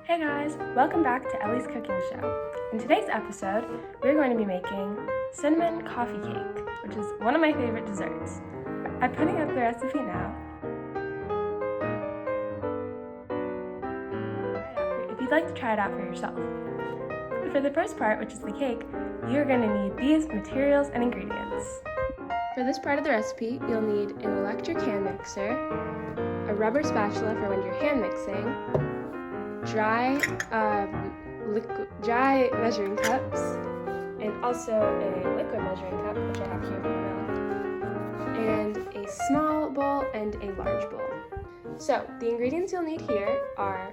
Hey guys, welcome back to Ellie's Cooking Show. In today's episode, we're going to be making cinnamon coffee cake, which is one of my favorite desserts. I'm putting up the recipe now. If you'd like to try it out for yourself. But for the first part, which is the cake, you're going to need these materials and ingredients. For this part of the recipe, you'll need an electric hand mixer, a rubber spatula for when you're hand mixing, dry measuring cups, and also a liquid measuring cup, which I have here for my milk, and a small bowl and a large bowl. So the ingredients you'll need here are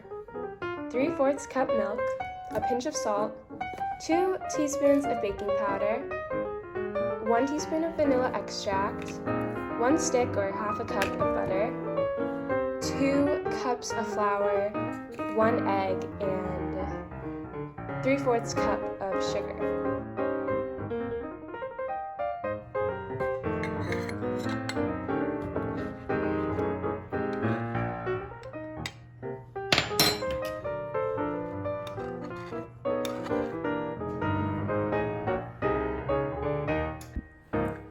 3/4 cup milk, a pinch of salt, 2 teaspoons of baking powder, 1 teaspoon of vanilla extract, 1 stick or half a cup of butter, 2 cups of flour, 1 egg, and 3/4 cup of sugar.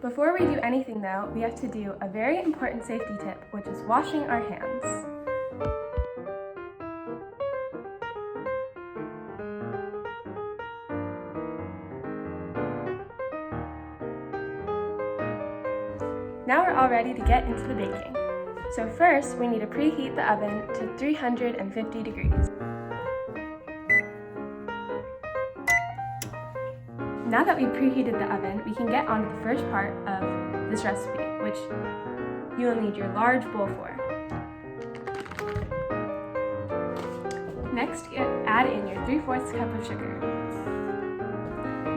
Before we do anything though, we have to do a very important safety tip, which is washing our hands. Now we're all ready to get into the baking. So first, we need to preheat the oven to 350 degrees. Now that we've preheated the oven, we can get on to the first part of this recipe, which you will need your large bowl for. Next, add in your 3/4 cup of sugar.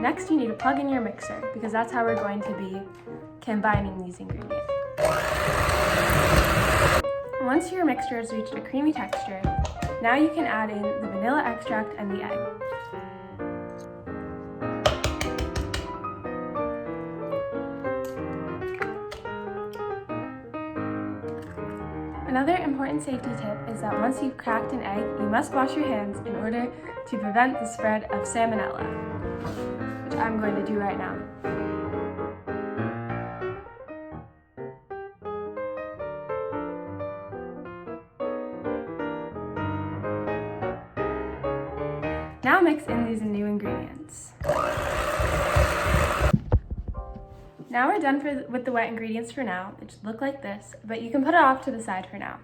Next, you need to plug in your mixer, because that's how we're going to be combining these ingredients. Once your mixture has reached a creamy texture, now you can add in the vanilla extract and the egg. Another important safety tip is that once you've cracked an egg, you must wash your hands in order to prevent the spread of salmonella, which I'm going to do right now. Now mix in these new ingredients. Now we're done with the wet ingredients for now, which look like this, but you can put it off to the side for now.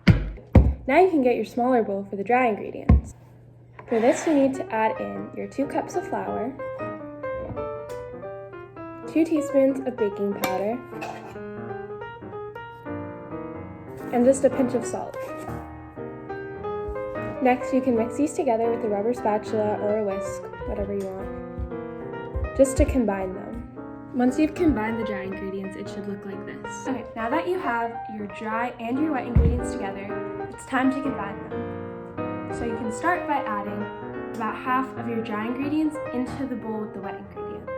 Now you can get your smaller bowl for the dry ingredients. For this you need to add in your 2 cups of flour, 2 teaspoons of baking powder, and just a pinch of salt. Next you can mix these together with a rubber spatula or a whisk, whatever you want, just to combine them. Once you've combined the dry ingredients, it should look like this. Okay, now that you have your dry and your wet ingredients together, it's time to combine them. So you can start by adding about half of your dry ingredients into the bowl with the wet ingredient.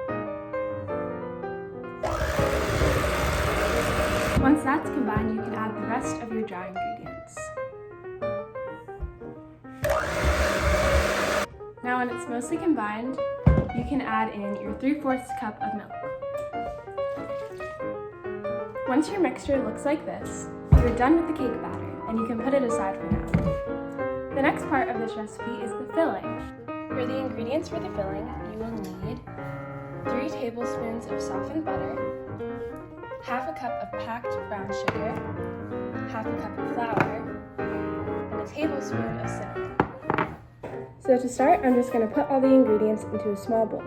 Once that's combined, you can add the rest of your dry ingredients. Now when it's mostly combined, you can add in your 3/4 cup of milk. Once your mixture looks like this, you're done with the cake batter, and you can put it aside for now. The next part of this recipe is the filling. For the ingredients for the filling, you will need 3 tablespoons of softened butter, half a cup of packed brown sugar, half a cup of flour, and a tablespoon of cinnamon. So to start, I'm just going to put all the ingredients into a small bowl.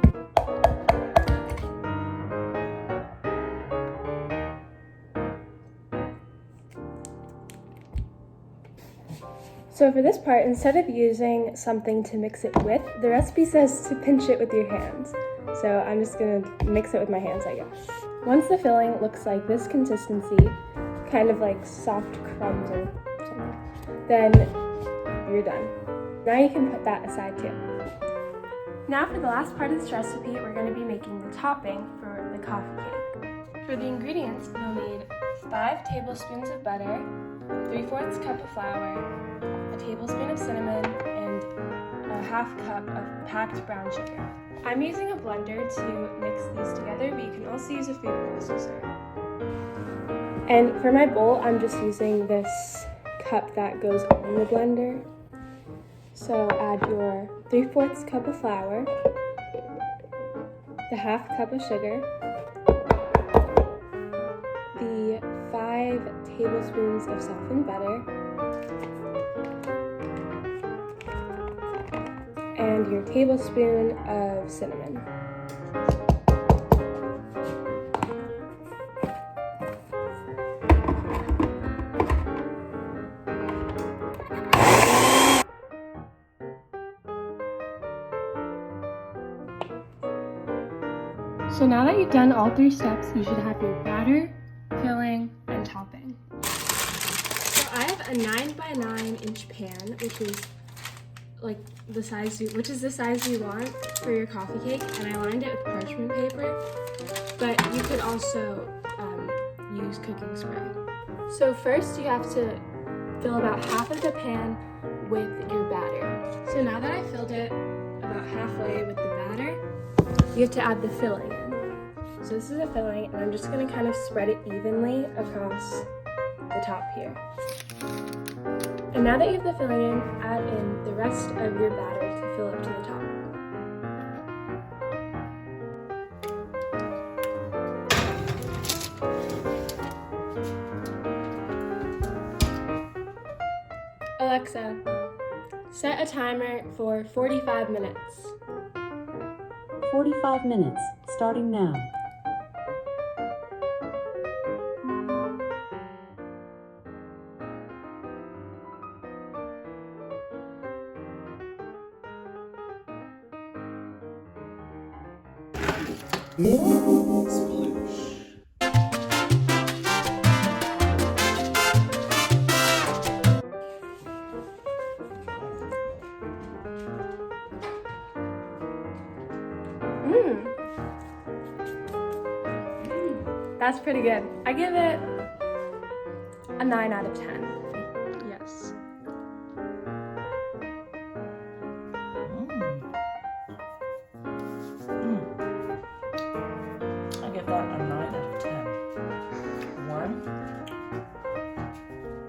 So for this part, instead of using something to mix it with, the recipe says to pinch it with your hands. So I'm just going to mix it with my hands, I guess. Once the filling looks like this consistency, kind of like soft crumbs or something, then you're done. Now you can put that aside too. Now for the last part of this recipe, we're going to be making the topping for the coffee cake. For the ingredients, you'll need 5 tablespoons of butter, 3/4 cup of flour, a tablespoon of cinnamon, and a 1/2 cup of packed brown sugar. I'm using a blender to mix these together, but you can also use a food processor. And for my bowl, I'm just using this cup that goes on the blender. So add your 3/4 cup of flour, the 1/2 cup of sugar, the 5 tablespoons of softened butter, and your tablespoon of cinnamon. So now that you've done all 3 steps, you should have your batter, filling, and topping. So I have a 9x9" pan, which is the size you want for your coffee cake, and I lined it with parchment paper, but you could also use cooking spray. So first you have to fill about half of the pan with your batter. So now that I filled it about halfway with the batter, you have to add the filling in. So this is a filling, and I'm just going to kind of spread it evenly across the top here. And now that you have the filling in, add in the rest of your batter to fill up to the top. Alexa, set a timer for 45 minutes. 45 minutes, starting now. That's pretty good. I give it a 9 out of 10. Yes. I give that a 9 out of 10. 1,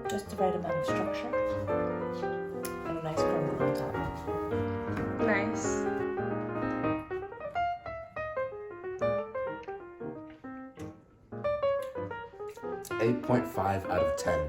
just the right amount of structure, and a nice crumble on top. Nice. 8.5 out of 10.